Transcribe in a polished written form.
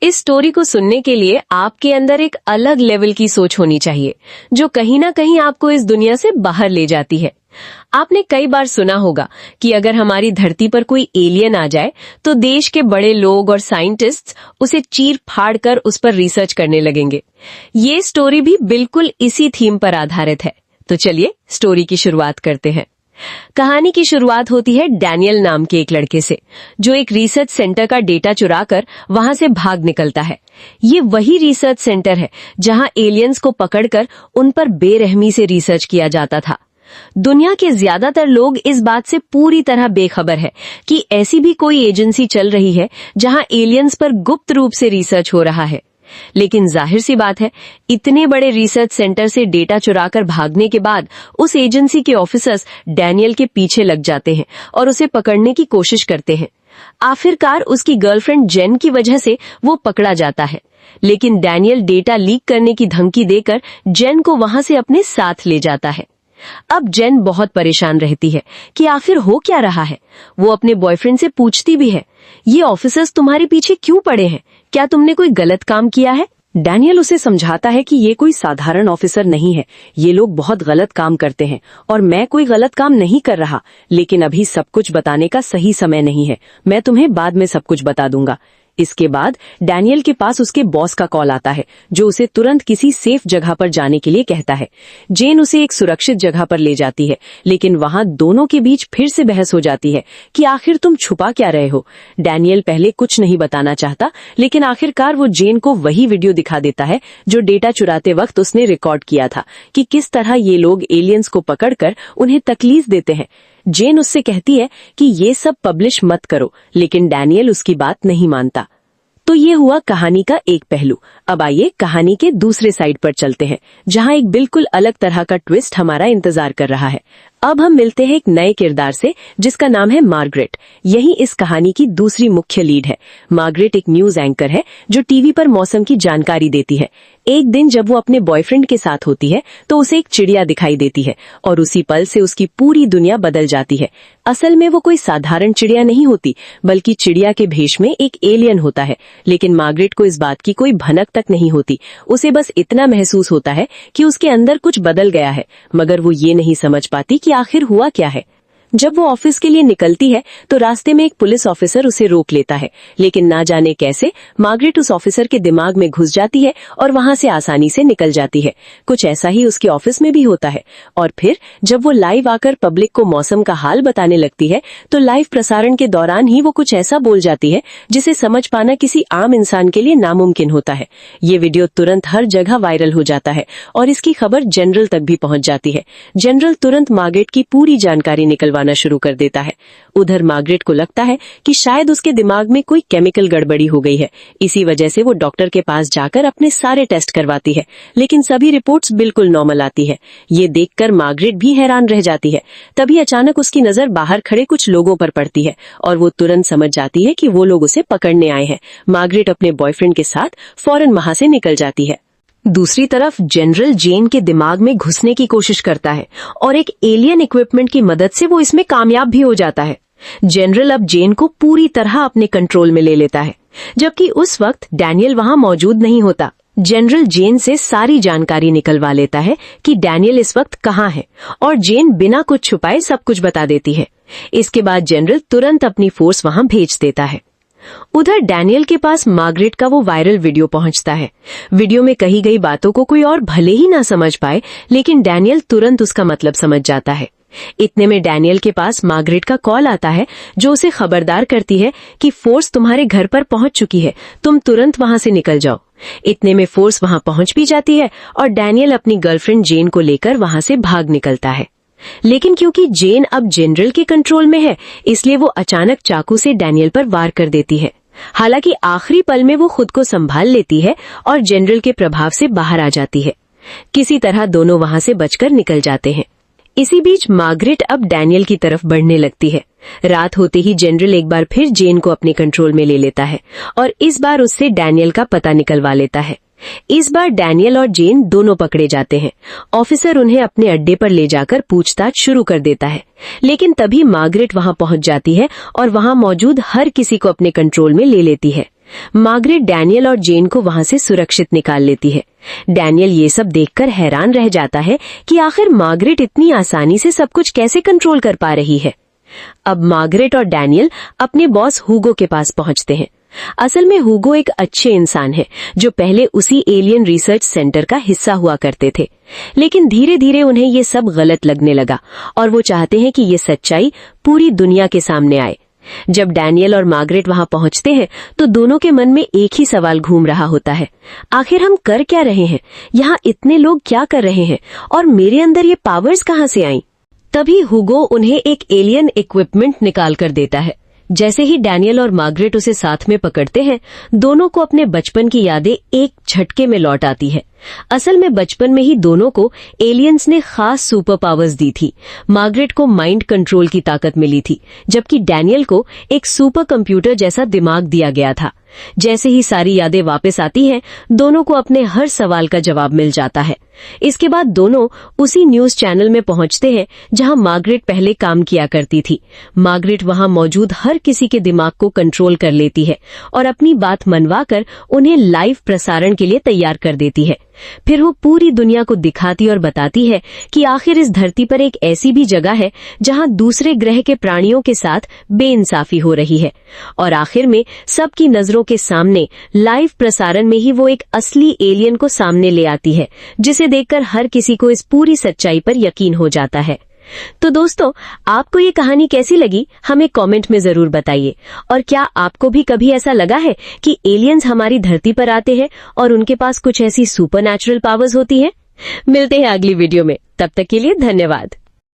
इस स्टोरी को सुनने के लिए आपके अंदर एक अलग लेवल की सोच होनी चाहिए, जो कहीं ना कहीं आपको इस दुनिया से बाहर ले जाती है। आपने कई बार सुना होगा कि अगर हमारी धरती पर कोई एलियन आ जाए तो देश के बड़े लोग और साइंटिस्ट्स उसे चीर फाड़ कर उस पर रिसर्च करने लगेंगे। ये स्टोरी भी बिल्कुल इसी थीम पर आधारित है। तो चलिए स्टोरी की शुरुआत करते हैं। कहानी की शुरुआत होती है डैनियल नाम के एक लड़के से, जो एक रिसर्च सेंटर का डेटा चुराकर वहां से भाग निकलता है। ये वही रिसर्च सेंटर है जहां एलियंस को पकड़कर उन पर बेरहमी से रिसर्च किया जाता था। दुनिया के ज्यादातर लोग इस बात से पूरी तरह बेखबर है कि ऐसी भी कोई एजेंसी चल रही है जहां एलियंस पर गुप्त रूप से रिसर्च हो रहा है। लेकिन जाहिर सी बात है, इतने बड़े रिसर्च सेंटर से डेटा चुराकर भागने के बाद उस एजेंसी के ऑफिसर्स डैनियल के पीछे लग जाते हैं और उसे पकड़ने की कोशिश करते हैं। आखिरकार उसकी गर्लफ्रेंड जेन की वजह से वो पकड़ा जाता है, लेकिन डैनियल डेटा लीक करने की धमकी देकर जेन को वहां से अपने साथ ले जाता है। अब जेन बहुत परेशान रहती है कि आखिर हो क्या रहा है। वो अपने बॉयफ्रेंड से पूछती भी है, ये ऑफिसर्स तुम्हारे पीछे क्यों पड़े हैं? क्या तुमने कोई गलत काम किया है? डैनियल उसे समझाता है कि ये कोई साधारण ऑफिसर नहीं है, ये लोग बहुत गलत काम करते हैं और मैं कोई गलत काम नहीं कर रहा, लेकिन अभी सब कुछ बताने का सही समय नहीं है। मैं तुम्हें बाद में सब कुछ बता दूंगा। इसके बाद डैनियल के पास उसके बॉस का कॉल आता है, जो उसे तुरंत किसी सेफ जगह पर जाने के लिए कहता है। जेन उसे एक सुरक्षित जगह पर ले जाती है, लेकिन वहां दोनों के बीच फिर से बहस हो जाती है कि आखिर तुम छुपा क्या रहे हो। डैनियल पहले कुछ नहीं बताना चाहता, लेकिन आखिरकार वो जेन को वही वीडियो दिखा देता है जो डेटा चुराते वक्त उसने रिकॉर्ड किया था, कि किस तरह ये लोग एलियंस को पकड़कर उन्हें तकलीफ देते हैं। जेन उससे कहती है कि ये सब पब्लिश मत करो, लेकिन डैनियल उसकी बात नहीं मानता। तो ये हुआ कहानी का एक पहलू। अब आइए कहानी के दूसरे साइड पर चलते हैं, जहां एक बिल्कुल अलग तरह का ट्विस्ट हमारा इंतजार कर रहा है। अब हम मिलते हैं एक नए किरदार से, जिसका नाम है मार्गरेट। यही इस कहानी की दूसरी मुख्य लीड है। मार्गरेट एक न्यूज एंकर है जो टीवी पर मौसम की जानकारी देती है। एक दिन जब वो अपने बॉयफ्रेंड के साथ होती है तो उसे एक चिड़िया दिखाई देती है और उसी पल से उसकी पूरी दुनिया बदल जाती है। असल में वो कोई साधारण चिड़िया नहीं होती, बल्कि चिड़िया के भेष में एक एलियन होता है। लेकिन मार्गरेट को इस बात की कोई भनक तक नहीं होती। उसे बस इतना महसूस होता है कि उसके अंदर कुछ बदल गया है, मगर वो ये नहीं समझ पाती कि आखिर हुआ क्या है। जब वो ऑफिस के लिए निकलती है तो रास्ते में एक पुलिस ऑफिसर उसे रोक लेता है, लेकिन ना जाने कैसे मार्गरेट उस ऑफिसर के दिमाग में घुस जाती है और वहां से आसानी से निकल जाती है। कुछ ऐसा ही उसके ऑफिस में भी होता है। और फिर जब वो लाइव आकर पब्लिक को मौसम का हाल बताने लगती है तो लाइव प्रसारण के दौरान ही वो कुछ ऐसा बोल जाती है जिसे समझ पाना किसी आम इंसान के लिए नामुमकिन होता है। ये वीडियो तुरंत हर जगह वायरल हो जाता है और इसकी खबर जनरल तक भी पहुंच जाती है। जनरल तुरंत मार्गरेट की पूरी जानकारी निकलवा शुरू कर देता है। उधर मार्गरेट को लगता है कि शायद उसके दिमाग में कोई केमिकल गड़बड़ी हो गई है। इसी वजह से वो डॉक्टर के पास जाकर अपने सारे टेस्ट करवाती है, लेकिन सभी रिपोर्ट्स बिल्कुल नॉर्मल आती है। ये देखकर मार्गरेट भी हैरान रह जाती है। तभी अचानक उसकी नजर बाहर खड़े कुछ लोगों पर पड़ती है और वो तुरंत समझ जाती है कि वो लोग उसे पकड़ने आए हैं। मार्गरेट अपने बॉयफ्रेंड के साथ फौरन वहां से निकल जाती है। दूसरी तरफ जनरल जेन के दिमाग में घुसने की कोशिश करता है और एक एलियन इक्विपमेंट की मदद से वो इसमें कामयाब भी हो जाता है। जनरल अब जेन को पूरी तरह अपने कंट्रोल में ले लेता है, जबकि उस वक्त डैनियल वहां मौजूद नहीं होता। जनरल जेन से सारी जानकारी निकलवा लेता है कि डैनियल इस वक्त कहाँ है, और जेन बिना कुछ छुपाए सब कुछ बता देती है। इसके बाद जनरल तुरंत अपनी फोर्स वहां भेज देता है। उधर डैनियल के पास मार्गरेट का वो वायरल वीडियो पहुंचता है। वीडियो में कही गई बातों को कोई और भले ही ना समझ पाए, लेकिन डैनियल तुरंत उसका मतलब समझ जाता है। इतने में डैनियल के पास मार्गरेट का कॉल आता है, जो उसे खबरदार करती है कि फोर्स तुम्हारे घर पर पहुंच चुकी है, तुम तुरंत वहां से निकल जाओ। इतने में फोर्स वहां पहुंच भी जाती है और डैनियल अपनी गर्लफ्रेंड जेन को लेकर वहां से भाग निकलता है। लेकिन क्योंकि जेन अब जनरल के कंट्रोल में है, इसलिए वो अचानक चाकू से डैनियल पर वार कर देती है। हालांकि आखिरी पल में वो खुद को संभाल लेती है और जनरल के प्रभाव से बाहर आ जाती है। किसी तरह दोनों वहां से बचकर निकल जाते हैं। इसी बीच मार्गरेट अब डैनियल की तरफ बढ़ने लगती है। रात होते ही जनरल एक बार फिर जेन को अपने कंट्रोल में ले लेता है और इस बार उससे डैनियल का पता निकलवा लेता है। इस बार डैनियल और जेन दोनों पकड़े जाते हैं। ऑफिसर उन्हें अपने अड्डे पर ले जाकर पूछताछ शुरू कर देता है, लेकिन तभी मार्गरेट वहां पहुंच जाती है और वहां मौजूद हर किसी को अपने कंट्रोल में ले लेती है। मार्गरेट डैनियल और जेन को वहां से सुरक्षित निकाल लेती है। डैनियल ये सब देखकर हैरान रह जाता है कि आखिर मार्गरेट इतनी आसानी से सब कुछ कैसे कंट्रोल कर पा रही है। अब मार्गरेट और डैनियल अपने बॉस हुगो के पास पहुंचते हैं। असल में हुगो एक अच्छे इंसान है जो पहले उसी एलियन रिसर्च सेंटर का हिस्सा हुआ करते थे, लेकिन धीरे धीरे उन्हें ये सब गलत लगने लगा और वो चाहते हैं कि ये सच्चाई पूरी दुनिया के सामने आए। जब डैनियल और मार्गरेट वहां पहुंचते हैं तो दोनों के मन में एक ही सवाल घूम रहा होता है, आखिर हम कर क्या रहे हैं, यहाँ इतने लोग क्या कर रहे हैं और मेरे अंदर ये पावर्स कहाँ से आई। तभी हुगो उन्हें एक एलियन इक्विपमेंट निकाल कर देता है। जैसे ही डैनियल और मार्गरेट उसे साथ में पकड़ते हैं, दोनों को अपने बचपन की यादें एक झटके में लौट आती है। असल में बचपन में ही दोनों को एलियंस ने खास सुपर पावर्स दी थी। मार्गरेट को माइंड कंट्रोल की ताकत मिली थी, जबकि डैनियल को एक सुपर कंप्यूटर जैसा दिमाग दिया गया था। जैसे ही सारी यादें वापस आती हैं, दोनों को अपने हर सवाल का जवाब मिल जाता है। इसके बाद दोनों उसी न्यूज चैनल में पहुंचते हैं जहां मार्गरेट पहले काम किया करती थी। मार्गरेट वहां मौजूद हर किसी के दिमाग को कंट्रोल कर लेती है और अपनी बात मनवाकर उन्हें लाइव प्रसारण के लिए तैयार कर देती है। फिर वो पूरी दुनिया को दिखाती और बताती है कि आखिर इस धरती पर एक ऐसी भी जगह है जहां दूसरे ग्रह के प्राणियों के साथ बेइंसाफी हो रही है। और आखिर में सबकी नजरों के सामने लाइव प्रसारण में ही वो एक असली एलियन को सामने ले आती है, जिसे देखकर हर किसी को इस पूरी सच्चाई पर यकीन हो जाता है। तो दोस्तों, आपको ये कहानी कैसी लगी हमें कमेंट में जरूर बताइए। और क्या आपको भी कभी ऐसा लगा है कि एलियंस हमारी धरती पर आते हैं और उनके पास कुछ ऐसी सुपर नेचुरल पावर्स होती हैं? मिलते हैं अगली वीडियो में, तब तक के लिए धन्यवाद।